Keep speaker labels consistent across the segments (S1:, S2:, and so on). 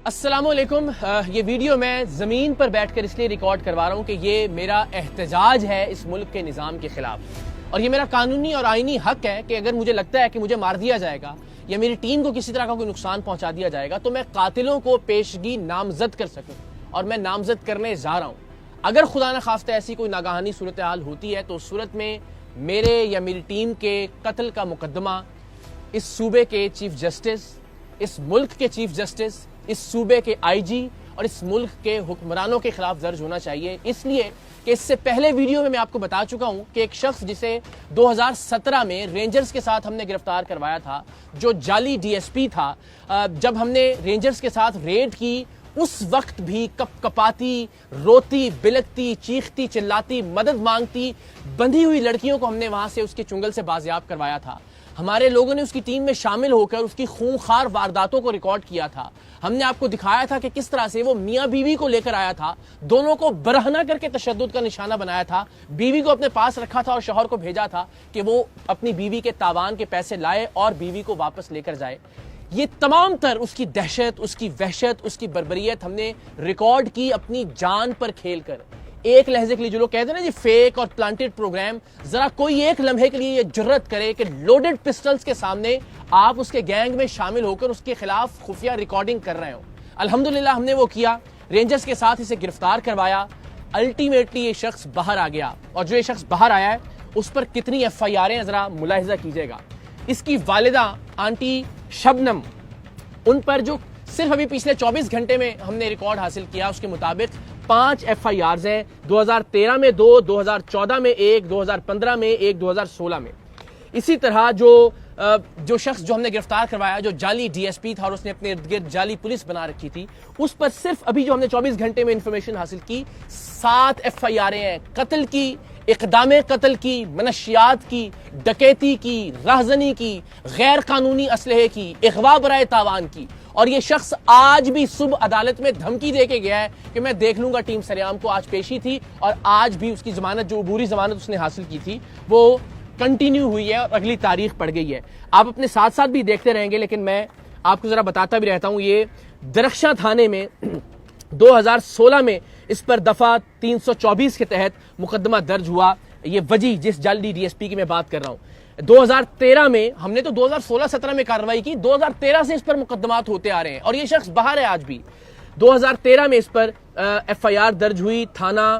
S1: السلام علیکم. یہ ویڈیو میں زمین پر بیٹھ کر اس لیے ریکارڈ کروا رہا ہوں کہ یہ میرا احتجاج ہے اس ملک کے نظام کے خلاف، اور یہ میرا قانونی اور آئینی حق ہے کہ اگر مجھے لگتا ہے کہ مجھے مار دیا جائے گا یا میری ٹیم کو کسی طرح کا کوئی نقصان پہنچا دیا جائے گا تو میں قاتلوں کو پیشگی نامزد کر سکوں، اور میں نامزد کرنے جا رہا ہوں. اگر خدا نخواستہ ایسی کوئی ناگہانی صورتحال ہوتی ہے تو اس صورت میں میرے یا میری ٹیم کے قتل کا مقدمہ اس صوبے کے چیف جسٹس، اس ملک کے چیف جسٹس، اس صوبے کے آئی جی اور اس ملک کے حکمرانوں کے خلاف درج ہونا چاہیے، اس لیے کہ اس سے پہلے ویڈیو میں آپ کو بتا چکا ہوں کہ ایک شخص جسے 2017 میں رینجرز کے ساتھ ہم نے گرفتار کروایا تھا، جو جعلی ڈی ایس پی تھا، جب ہم نے رینجرز کے ساتھ ریڈ کی اس وقت بھی کپ کپاتی، روتی، بلکتی، چیختی، چلاتی، مدد مانگتی بندھی ہوئی لڑکیوں کو ہم نے وہاں سے اس کے چنگل سے بازیاب کروایا تھا. ہمارے لوگوں نے اس کی ٹیم میں شامل ہو کر اس کی خونخوار وارداتوں کو ریکارڈ کیا تھا. ہم نے آپ کو دکھایا تھا کہ کس طرح سے وہ میاں بیوی کو لے کر آیا تھا، دونوں کو برہنہ کر کے تشدد کا نشانہ بنایا تھا، بیوی کو اپنے پاس رکھا تھا اور شوہر کو بھیجا تھا کہ وہ اپنی بیوی کے تاوان کے پیسے لائے اور بیوی کو واپس لے کر جائے. یہ تمام تر اس کی دہشت، اس کی وحشت، اس کی بربریت ہم نے ریکارڈ کی اپنی جان پر کھیل کر. ایک لحظے کے لیے جو لوگ کہتے ہیں نا جی فیک اور پلانٹڈ پروگرام، ذرا کوئی ایک لمحے کے لیے یہ جرت کرے کہ لوڈڈ پسٹلز کے سامنے آپ اس کے گینگ میں شامل ہو کر اس کے خلاف خفیہ ریکارڈنگ کر رہے ہو. الحمدللہ ہم نے وہ کیا، رینجرز کے ساتھ اسے گرفتار کروایا. الٹیمیٹلی یہ شخص باہر آ گیا، اور جو یہ شخص باہر آیا ہے اس پر کتنی ایف آئی آریں ذرا ملاحظہ کیجئے گا. اس کی والدہ آنٹی شبنم، ان پر جو صرف ابھی پچھلے 24 گھنٹے میں ہم نے ریکارڈ حاصل کیا اس کے مطابق 5 ایف آئی آرز ہیں. 2013 میں 2، 2014 میں 1، 2015 میں 1، 2016 میں. اسی طرح جو شخص جو ہم نے گرفتار کروایا، جو جعلی ڈی ایس پی تھا اور اس نے اپنے ارد گرد جعلی پولیس بنا رکھی تھی، اس پر صرف ابھی جو ہم نے 24 گھنٹے میں انفارمیشن حاصل کی 7 ایف آئی آریں ہیں. قتل کی، اقدام قتل کی، منشیات کی، ڈکیتی کی، راہزنی کی، غیر قانونی اسلحے کی، اغوا برائے تاوان کی. اور یہ شخص آج بھی صبح عدالت میں دھمکی دے کے گیا ہے کہ میں دیکھ لوں گا ٹیم سریام کو. آج پیشی تھی اور آج بھی اس کی ضمانت، جو عبوری ضمانت اس نے حاصل کی تھی، وہ کنٹینیو ہوئی ہے اور اگلی تاریخ پڑ گئی ہے. آپ اپنے ساتھ ساتھ بھی دیکھتے رہیں گے، لیکن میں آپ کو ذرا بتاتا بھی رہتا ہوں. یہ درخشاں تھانے میں 2016 میں اس پر دفعہ 324 کے تحت مقدمہ درج ہوا. یہ وجی جس جعلی ڈی ایس پی کی میں بات کر رہا ہوں، 2013 میں ہم نے تو 2016-17 میں کارروائی کی، 2013 سے اس پر مقدمات ہوتے آ رہے ہیں اور یہ شخص باہر ہے آج بھی. 2013 میں اس پر ایف آئی آر درج ہوئی. تھانہ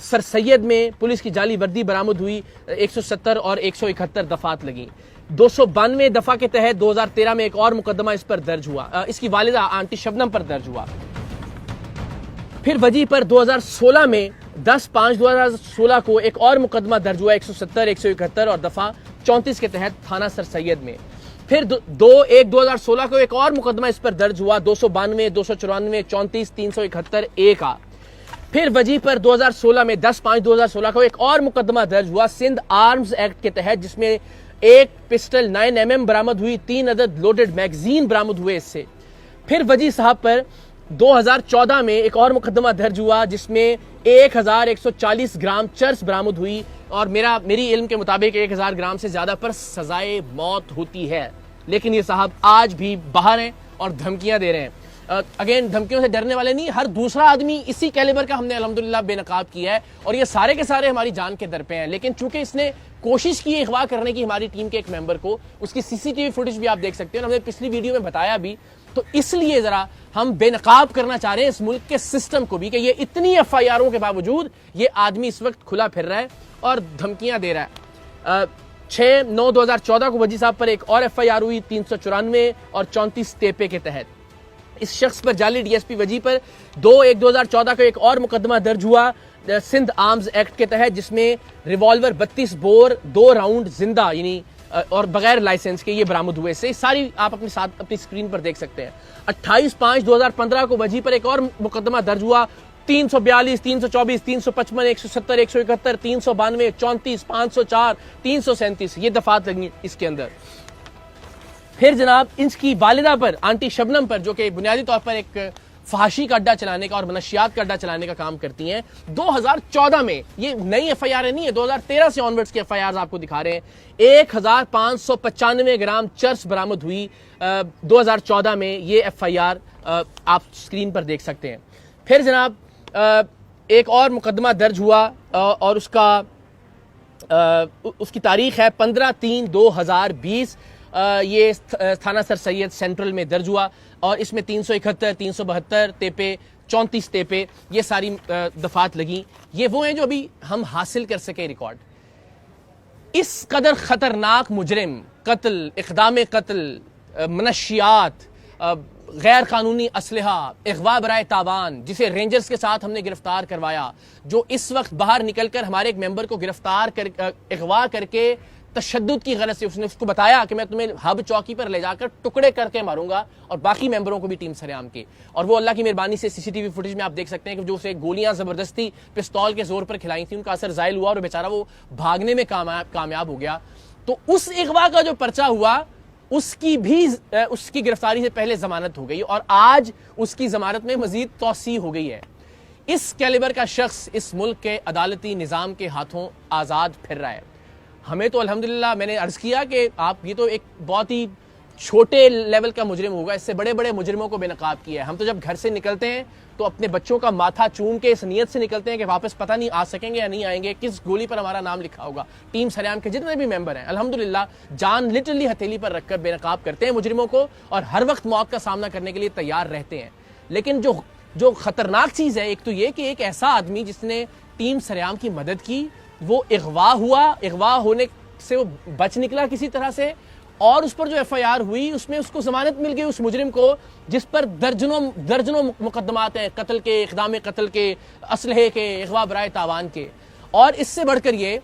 S1: سر سید میں پولیس کی جعلی وردی برآمد ہوئی. 170 اور 171 دفعات لگیں. 292 دفعہ کے تحت 2013 میں ایک اور مقدمہ اس پر درج ہوا، اس کی والدہ آنٹی شبنم پر درج ہوا. پھر وجی پر 2016 میں 10/5/2016 کو ایک اور مقدمہ درج ہوا 170، 171 اور دفعہ 34 کے تحت تھانہ سر سید میں. پھر 2/1/2016 کو ایک اور مقدمہ اس پر درج ہوا 292، 294، 34، 371 A کا. پھر وجی پر 2016 میں 10/5/2016 کو ایک اور مقدمہ درج ہوا سندھ آرمز ایکٹ کے تحت، جس میں ایک پسٹل 9mm برآمد ہوئی، 3 عدد لوڈڈ میگزین برآمد ہوئے اس سے. پھر وجی صاحب پر 2014 میں ایک اور مقدمہ درج ہوا جس میں 1140 گرام چرس برآمد ہوئی، اور میری علم کے مطابق 1000 گرام سے زیادہ پر سزائے موت ہوتی ہے. لیکن یہ صاحب آج بھی باہر ہیں اور دھمکیاں دے رہے ہیں. اگین دھمکیوں سے ڈرنے والے نہیں، ہر دوسرا آدمی اسی کیلیبر کا ہم نے الحمدللہ بے نقاب کیا ہے، اور یہ سارے کے سارے ہماری جان کے در پہ ہیں. لیکن چونکہ اس نے کوشش کی اغوا کرنے کی ہماری ٹیم کے ایک ممبر کو، اس کی سی سی ٹی وی فوٹیج بھی آپ دیکھ سکتے ہیں، ہم نے پچھلی ویڈیو میں بتایا بھی، تو اس لیے ذرا ہم بے نقاب کرنا چاہ رہے ہیں اس ملک کے سسٹم کو بھی کہ یہ اتنی ایف آئی آروں کے باوجود یہ آدمی اس وقت کھلا پھر رہا ہے اور دھمکیاں دے رہا ہے. 6/9/2014 کو وجی صاحب پر ایک اور ایف آئی آر ہوئی 394 اور 34 ٹیپے کے تحت. اس شخص پر جعلی ڈی ایس پی وجی پر 2/1/2014 کو ایک اور مقدمہ درج ہوا سندھ آرمز ایکٹ کے تحت، جس میں ریوالور 32 بور 2 راؤنڈ زندہ یعنی اور بغیر لائسنس کے یہ برآمد ہوئے. سے ساری آپ اپنے ساتھ اپنی اسکرین پر دیکھ سکتے ہیں. 28/5/2015 کو وجی پر ایک اور مقدمہ درج ہوا 342، 324، 355، 170، 171، 392، 34، 504، 337 یہ دفعات لگیں اس کے اندر. پھر جناب ان کی والدہ پر آنٹی شبنم پر، جو کہ بنیادی طور پر ایک فحاشی کا اڈا چلانے کا اور منشیات کا اڈا چلانے کا کام کرتی ہیں. 2014 میں یہ نئی ایف آئی آر نہیں ہے, 2013 سے آنورڈز کی ایف آئی آرز آپ کو دکھا رہے ہیں. 1595 گرام چرس برآمد ہوئی 2014 میں. یہ ایف آئی آر آپ اسکرین پر دیکھ سکتے ہیں. پھر جناب ایک اور مقدمہ درج ہوا اور اس کی تاریخ ہے 15/3/2020. یہ تھانہ سر سید سینٹرل میں درج ہوا اور اس میں 371 372 تیپے 34 تیپے یہ ساری دفعات لگیں. یہ وہ ہیں جو ابھی ہم حاصل کر سکے ریکارڈ. اس قدر خطرناک مجرم, قتل, اقدام قتل, منشیات, غیر قانونی اسلحہ, اغوا برائے تاوان, جسے رینجرز کے ساتھ ہم نے گرفتار کروایا, جو اس وقت باہر نکل کر ہمارے ایک ممبر کو گرفتار کر اغوا کر کے تشدد کی غرض سے اس نے اس کو بتایا کہ میں تمہیں ہب چوکی پر لے جا کر ٹکڑے کر کے ماروں گا, اور باقی ممبروں کو بھی ٹیم سریام کے. اور وہ اللہ کی مہربانی سے سی سی ٹی وی فوٹیج میں آپ دیکھ سکتے ہیں کہ جو اسے گولیاں زبردستی پستول کے زور پر کھلائی تھیں ان کا اثر زائل ہوا اور بیچارہ وہ بھاگنے میں کامیاب ہو گیا. تو اس اغوا کا جو پرچہ ہوا اس کی گرفتاری سے پہلے ضمانت ہو گئی اور آج اس کی ضمانت میں مزید توسیع ہو گئی ہے. اس کیلیبر کا شخص اس ملک کے عدالتی نظام کے ہاتھوں آزاد پھر رہا ہے. ہمیں تو الحمدللہ, میں نے عرض کیا کہ آپ یہ تو ایک بہت ہی چھوٹے لیول کا مجرم ہوگا, اس سے بڑے بڑے مجرموں کو بے نقاب کیا ہے. ہم تو جب گھر سے نکلتے ہیں تو اپنے بچوں کا ماتھا چوم کے اس نیت سے نکلتے ہیں کہ واپس پتہ نہیں آ سکیں گے یا نہیں آئیں گے, کس گولی پر ہمارا نام لکھا ہوگا. ٹیم سریام کے جتنے بھی ممبر ہیں الحمدللہ جان لٹرلی ہتھیلی پر رکھ کر بے نقاب کرتے ہیں مجرموں کو اور ہر وقت موت کا سامنا کرنے کے لیے تیار رہتے ہیں. لیکن جو خطرناک چیز ہے, ایک تو یہ کہ ایک ایسا آدمی جس نے ٹیم سریام کی مدد کی وہ اغوا ہوا, اغوا ہونے سے وہ بچ نکلا کسی طرح سے, اور اس پر جو ایف آئی آر ہوئی اس میں اس کو ضمانت مل گئی اس مجرم کو جس پر درجنوں مقدمات ہیں, قتل کے, اقدام قتل کے, اسلحے کے, اغوا برائے تاوان کے. اور اس سے بڑھ کر یہ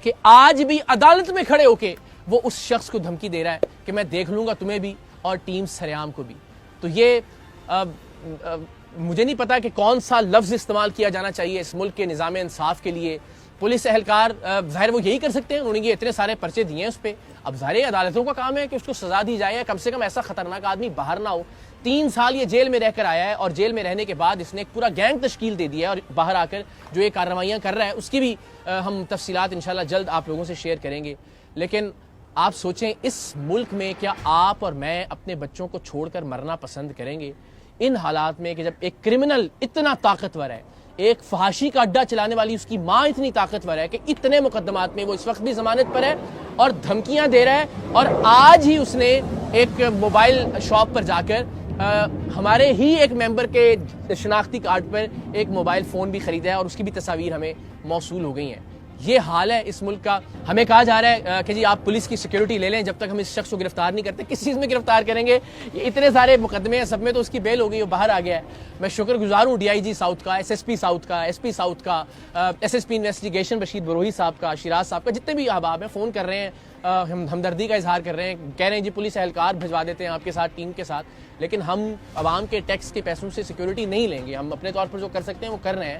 S1: کہ آج بھی عدالت میں کھڑے ہو کے وہ اس شخص کو دھمکی دے رہا ہے کہ میں دیکھ لوں گا تمہیں بھی اور ٹیم سریام کو بھی. تو یہ مجھے نہیں پتا کہ کون سا لفظ استعمال کیا جانا چاہیے اس ملک کے نظام انصاف کے لیے. پولیس اہلکار ظاہر وہ یہی کر سکتے ہیں, انہوں نے یہ اتنے سارے پرچے دیے ہیں اس پہ. اب ظاہر عدالتوں کا کام ہے کہ اس کو سزا دی جائے, کم سے کم ایسا خطرناک آدمی باہر نہ ہو. 3 سال یہ جیل میں رہ کر آیا ہے اور جیل میں رہنے کے بعد اس نے ایک پورا گینگ تشکیل دے دیا ہے, اور باہر آ کر جو یہ کارروائیاں کر رہا ہے اس کی بھی ہم تفصیلات انشاءاللہ جلد آپ لوگوں سے شیئر کریں گے. لیکن آپ سوچیں اس ملک میں کیا آپ اور میں اپنے بچوں کو چھوڑ کر مرنا پسند کریں گے ان حالات میں کہ جب ایک کرمنل اتنا طاقتور ہے, ایک فحاشی کا اڈا چلانے والی اس کی ماں اتنی طاقتور ہے کہ اتنے مقدمات میں وہ اس وقت بھی ضمانت پر ہے اور دھمکیاں دے رہا ہے. اور آج ہی اس نے ایک موبائل شاپ پر جا کر ہمارے ہی ایک ممبر کے شناختی کارڈ پر ایک موبائل فون بھی خریدا ہے اور اس کی بھی تصاویر ہمیں موصول ہو گئی ہیں. یہ حال ہے اس ملک کا. ہمیں کہا جا رہا ہے کہ جی آپ پولیس کی سیکیورٹی لے لیں جب تک ہم اس شخص کو گرفتار نہیں کرتے. کس چیز میں گرفتار کریں گے؟ یہ اتنے سارے مقدمے ہیں, سب میں تو اس کی بیل ہو گئی, وہ باہر آ گیا ہے. میں شکر گزار ہوں ڈی آئی جی ساؤتھ کا, ایس ایس پی ساؤتھ کا, ایس پی ساؤتھ کا, S S P investigation Rashid Brohi صاحب کا, شیراز صاحب کا, جتنے بھی احباب ہیں فون کر رہے ہیں, ہمدردی کا اظہار کر رہے ہیں, کہہ رہے ہیں جی پولیس اہلکار بھجوا دیتے ہیں آپ کے ساتھ, ٹیم کے ساتھ. لیکن ہم عوام کے ٹیکس کے پیسوں سے سیکیورٹی نہیں لیں گے. ہم اپنے طور پر جو کر سکتے ہیں وہ کر رہے ہیں,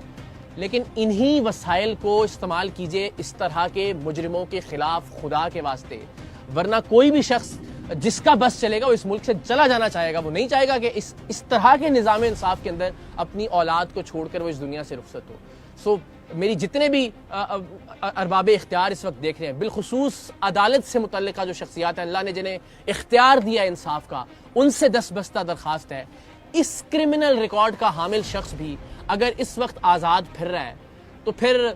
S1: لیکن انہی وسائل کو استعمال کیجئے اس طرح کے مجرموں کے خلاف خدا کے واسطے. ورنہ کوئی بھی شخص جس کا بس چلے گا وہ اس ملک سے چلا جانا چاہے گا, وہ نہیں چاہے گا کہ اس طرح کے نظام انصاف کے اندر اپنی اولاد کو چھوڑ کر وہ اس دنیا سے رخصت ہو. سو میری جتنے بھی ارباب اختیار اس وقت دیکھ رہے ہیں, بالخصوص عدالت سے متعلقہ جو شخصیات ہیں, اللہ نے جنہیں اختیار دیا انصاف کا, ان سے دستبستہ درخواست ہے اس کرمنل ریکارڈ کا حامل شخص بھی اگر اس وقت آزاد پھر رہا ہے تو پھر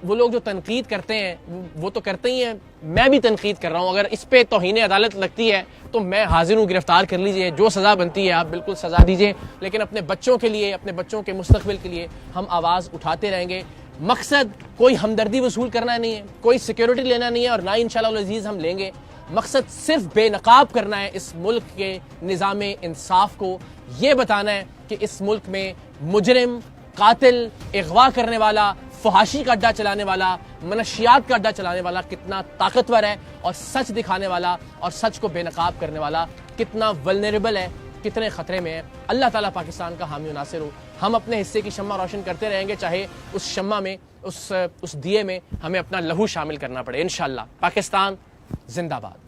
S1: وہ لوگ جو تنقید کرتے ہیں وہ تو کرتے ہی ہیں, میں بھی تنقید کر رہا ہوں. اگر اس پہ توہین عدالت لگتی ہے تو میں حاضر ہوں, گرفتار کر لیجئے, جو سزا بنتی ہے آپ بالکل سزا دیجئے. لیکن اپنے بچوں کے لیے, اپنے بچوں کے مستقبل کے لیے ہم آواز اٹھاتے رہیں گے. مقصد کوئی ہمدردی وصول کرنا نہیں ہے, کوئی سیکیورٹی لینا نہیں ہے, اور نہ انشاءاللہ العزیز ہم لیں گے. مقصد صرف بے نقاب کرنا ہے اس ملک کے نظام انصاف کو, یہ بتانا ہے کہ اس ملک میں مجرم, قاتل, اغوا کرنے والا, فحاشی کا اڈا چلانے والا, منشیات کا اڈا چلانے والا کتنا طاقتور ہے, اور سچ دکھانے والا اور سچ کو بے نقاب کرنے والا کتنا ولنریبل ہے, کتنے خطرے میں ہے. اللہ تعالیٰ پاکستان کا حامی و ناصر ہو. ہم اپنے حصے کی شمع روشن کرتے رہیں گے, چاہے اس شمع میں, اس دیے میں ہمیں اپنا لہو شامل کرنا پڑے. انشاءاللہ. پاکستان زندہ باد.